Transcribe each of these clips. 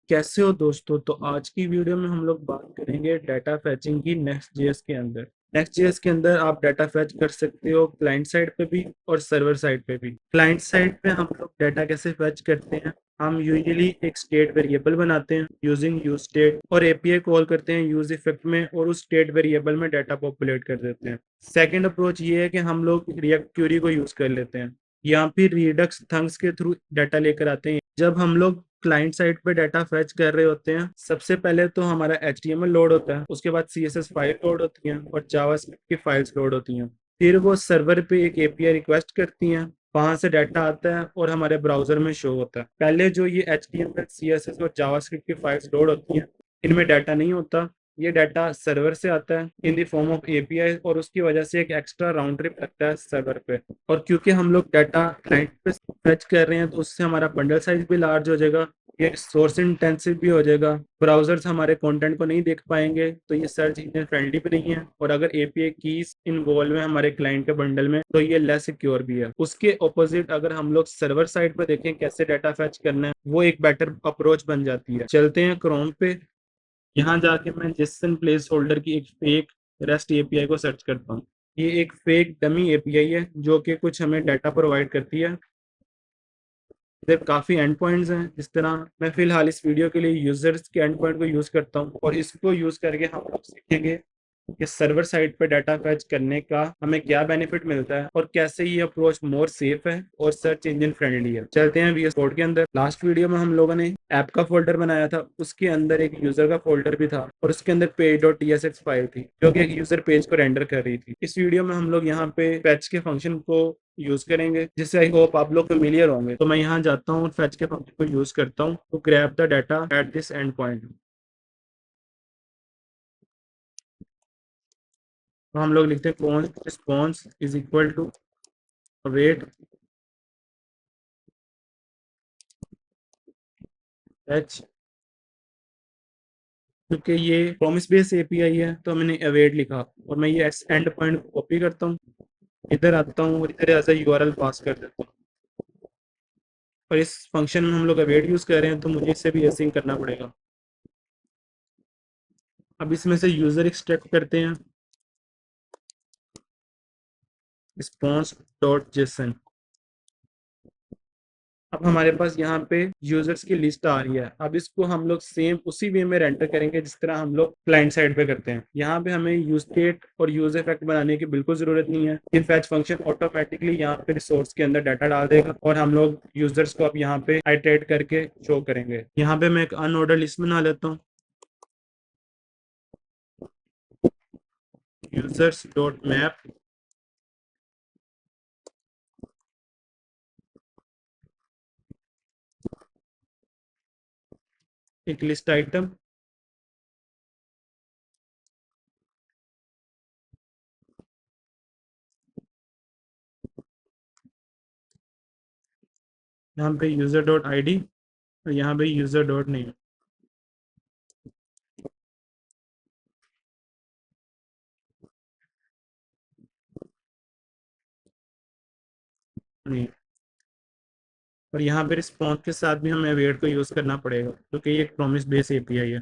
कैसे हो दोस्तों। तो आज की वीडियो में हम लोग बात करेंगे डाटा फैचिंग की नेक्स्ट जेएस के अंदर। नेक्स्ट जेएस के अंदर आप डाटा फैच कर सकते हो क्लाइंट साइड पे भी और सर्वर साइड पे भी। क्लाइंट साइड पे हम लोग डाटा कैसे फैच करते हैं, हम यूजुअली एक स्टेट वेरिएबल बनाते हैं यूजिंग यूज स्टेट और एपीआई कॉल करते हैं यूज इफेक्ट में और उस स्टेट वेरिएबल में डाटा पॉपुलेट कर देते हैं। सेकेंड अप्रोच ये है कि हम लोग रिएक्ट क्यूरी को यूज कर लेते हैं, यहाँ पे रिडक्स थंग्स के थ्रू डाटा लेकर आते हैं। जब हम लोग क्लाइंट साइड पे डाटा फेच कर रहे होते हैं, सबसे पहले तो हमारा HTML लोड होता है, उसके बाद CSS फाइल लोड होती है और जावास्क्रिप्ट की फाइल्स लोड होती हैं। फिर वो सर्वर पे एक एपीआई रिक्वेस्ट करती हैं, वहां से डाटा आता है और हमारे ब्राउजर में शो होता है। पहले जो ये HTML CSS और जावास्क्रिप्ट की फाइल्स लोड होती हैं, इनमें डाटा नहीं होता। ये डाटा सर्वर से आता है in the form of API और उसकी वजह से एक एक्स्ट्रा राउंड ट्रिप लगता है सर्वर पे। और क्योंकि हम लोग डाटा क्लाइंट पे फेच कर रहे हैं तो उससे हमारा बंडल साइज भी लार्ज हो जाएगा, ये सोर्स इंटेंसिव भी हो जाएगा। ब्राउजर्स हमारे कंटेंट को नहीं देख पाएंगे, तो ये सर्च इंजन फ्रेंडली भी नहीं है। और अगर एपीआई कीज इन्वॉल्व है हमारे क्लाइंट के बंडल में तो ये लेस सिक्योर भी है। उसके ऑपोजिट अगर हम लोग सर्वर साइड पर देखें कैसे डाटा फेच करना है, वो एक बेटर अप्रोच बन जाती है। चलते हैं क्रोम पे, यहाँ जाके मैं जेसन प्लेस होल्डर की एक फेक रेस्ट एपीआई को सर्च करता हूँ। ये एक फेक डमी एपीआई है जो कि कुछ हमें डाटा प्रोवाइड करती है। इधर काफ़ी एंड पॉइंट्स हैं। जिस तरह मैं फिलहाल इस वीडियो के लिए यूजर्स के एंड पॉइंट को यूज़ करता हूँ और इसको यूज़ करके हम लोग सीखेंगे कि सर्वर साइड पे डाटा फैच करने का हमें क्या बेनिफिट मिलता है और कैसे ये अप्रोच मोर सेफ है और सर्च इंजन फ्रेंडली है। चलते हैं VS कोड के अंदर। लास्ट वीडियो में हम लोगों ने ऐप का फोल्डर बनाया था, उसके अंदर एक यूजर का फोल्डर भी था और उसके अंदर page.tsx फाइल थी जो कि एक यूजर पेज को रेंडर कर रही थी। इस वीडियो में हम लोग यहाँ पे फैच के फंक्शन को यूज करेंगे, जिससे आई होप आप लोग फेमिलियर होंगे। तो मैं यहाँ जाता हूँ और फैच के फंक्शन को यूज करता हूँ तो grab the data at this end point. तो हम लोग लिखते हैं const response is equal to await fetch. क्योंकि ये प्रॉमिस बेस एपीआई है तो मैंने अवेट लिखा और मैं ये एंड पॉइंट कॉपी करता हूँ, इधर आता हूँ और इधर एज यूआरएल पास कर देता हूँ। और इस फंक्शन में हम लोग अवेट यूज कर रहे हैं तो मुझे इसे भी ऐसे ही करना पड़ेगा। अब इसमें से यूजर एक्सट्रैक्ट करते हैं, रिस्पॉन्स डॉट जेसन। अब हमारे पास यहाँ पे यूजर्स की लिस्ट आ रही है। अब इसको हम लोग सेम उसी वे में रेंडर करेंगे जिस तरह हम लोग क्लाइंट साइड पे करते हैं। यहाँ पे हमें यूज स्टेट और यूज इफेक्ट बनाने की बिल्कुल जरूरत नहीं है। ये फैच फंक्शन ऑटोमेटिकली यहाँ पे रिसोर्स के अंदर डाटा डाल देगा और हम लोग यूजर्स को अब यहाँ पे आइटरेट करके शो करेंगे। यहाँ पे मैं एक अनऑर्डर लिस्ट बना लेता हूँ, यूजर्स डॉट मैप एक लिस्ट आइटम। यहाँ पे यूजर डॉट ID और यहाँ पे यूजर डॉट नेम। और यहाँ पे रिस्पॉन्स के साथ भी हमें अवेट को यूज करना पड़ेगा क्योंकि ये एक प्रॉमिस बेस एपीआई है।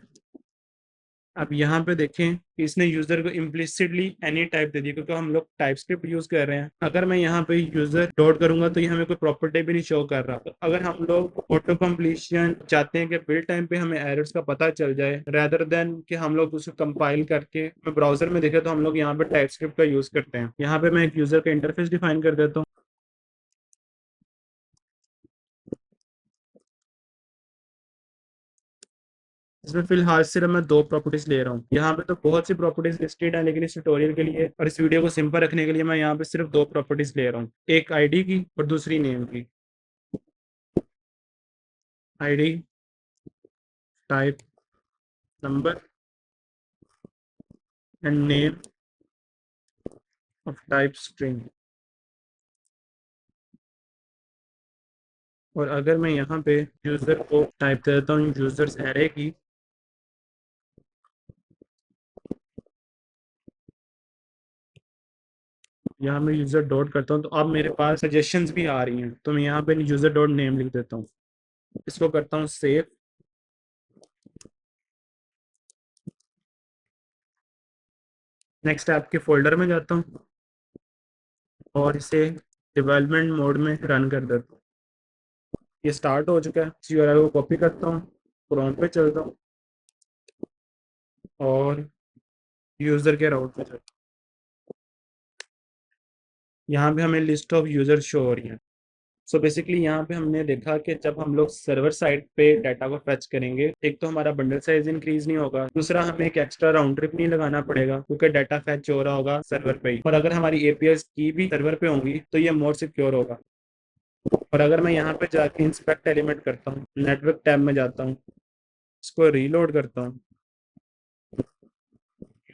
अब यहाँ पे देखें कि इसने यूजर को इम्प्लिसिटली एनी टाइप दे दी क्योंकि हम लोग टाइप स्क्रिप्ट यूज कर रहे हैं। अगर मैं यहाँ पे यूजर डॉट करूंगा तो ये हमें कोई प्रॉपर्टी भी नहीं शो कर रहा। तो अगर हम लोग ऑटो कंप्लीशन चाहते हैं कि बिल्ड टाइम पे हमें एरर्स का पता चल जाए रेदर देन कि हम लोग उसको कंपाइल करके मैं ब्राउजर में देखे, तो हम लोग यहाँ पे टाइप स्क्रिप्ट का यूज करते हैं। यहाँ पे मैं एक यूजर का इंटरफेस डिफाइन कर देता हूँ। इसमें फिलहाल सिर्फ मैं दो प्रॉपर्टीज ले रहा हूँ। यहाँ पे तो बहुत सी प्रॉपर्टीज लिस्टेड है लेकिन इस ट्यूटोरियल के लिए और इस वीडियो को सिंपल रखने के लिए मैं यहाँ पे सिर्फ दो प्रॉपर्टीज ले रहा हूँ, एक आईडी की और दूसरी नेम की। ID type number and name of type string. और अगर मैं यहाँ पे यूजर को टाइप कर देता हूँ यूजर्स एरे की, यहाँ मैं यूजर डॉट करता हूँ तो अब मेरे पास सजेशंस भी आ रही हैं। तो मैं यहाँ पे यूजर डॉट नेम लिख देता हूँ, इसको करता हूँ सेव नेक्स्ट ऐप के फोल्डर में जाता हूँ और इसे डेवलपमेंट मोड में रन कर देता हूँ। ये स्टार्ट हो चुका है। इस यूआरएल को कॉपी करता हूँ, क्रोम पे चलता हूँ और यूज़र के राउट पे चलता हूँ। यहाँ पे हमें लिस्ट ऑफ यूज़र शो हो रही है। सो बेसिकली यहाँ पे हमने देखा कि जब हम लोग सर्वर साइड पे डाटा को फेच करेंगे, एक तो हमारा बंडल साइज इंक्रीज नहीं होगा, दूसरा हमें एक एक्स्ट्रा राउंड ट्रिप नहीं लगाना पड़ेगा क्योंकि डाटा फेच हो रहा होगा सर्वर पे ही। और अगर हमारी एपीआई की भी सर्वर पे होंगी तो ये मोर सिक्योर होगा। और अगर मैं यहाँ पे जाके इंस्पेक्ट एलिमेंट करता हूँ, नेटवर्क टैब में जाता हूँ, इसको रीलोड करता हूँ,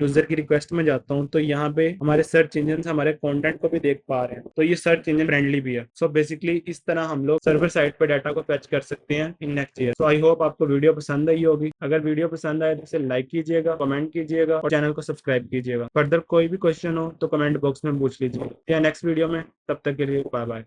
यूजर की रिक्वेस्ट में जाता हूँ, तो यहाँ पे हमारे सर्च इंजन हमारे कंटेंट को भी देख पा रहे हैं, तो ये सर्च इंजन फ्रेंडली भी है। सो बेसिकली इस तरह हम लोग सर्वर साइड पे डाटा को फेच कर सकते हैं इन नेक्स्ट.जेएस। सो आई होप आपको वीडियो पसंद आई होगी। अगर वीडियो पसंद आए तो इसे लाइक कीजिएगा, कमेंट कीजिएगा और चैनल को सब्सक्राइब कीजिएगा। फर्दर कोई भी क्वेश्चन हो तो कमेंट बॉक्स में पूछ लीजिएगा या नेक्स्ट वीडियो में। तब तक के लिए बाय बाय।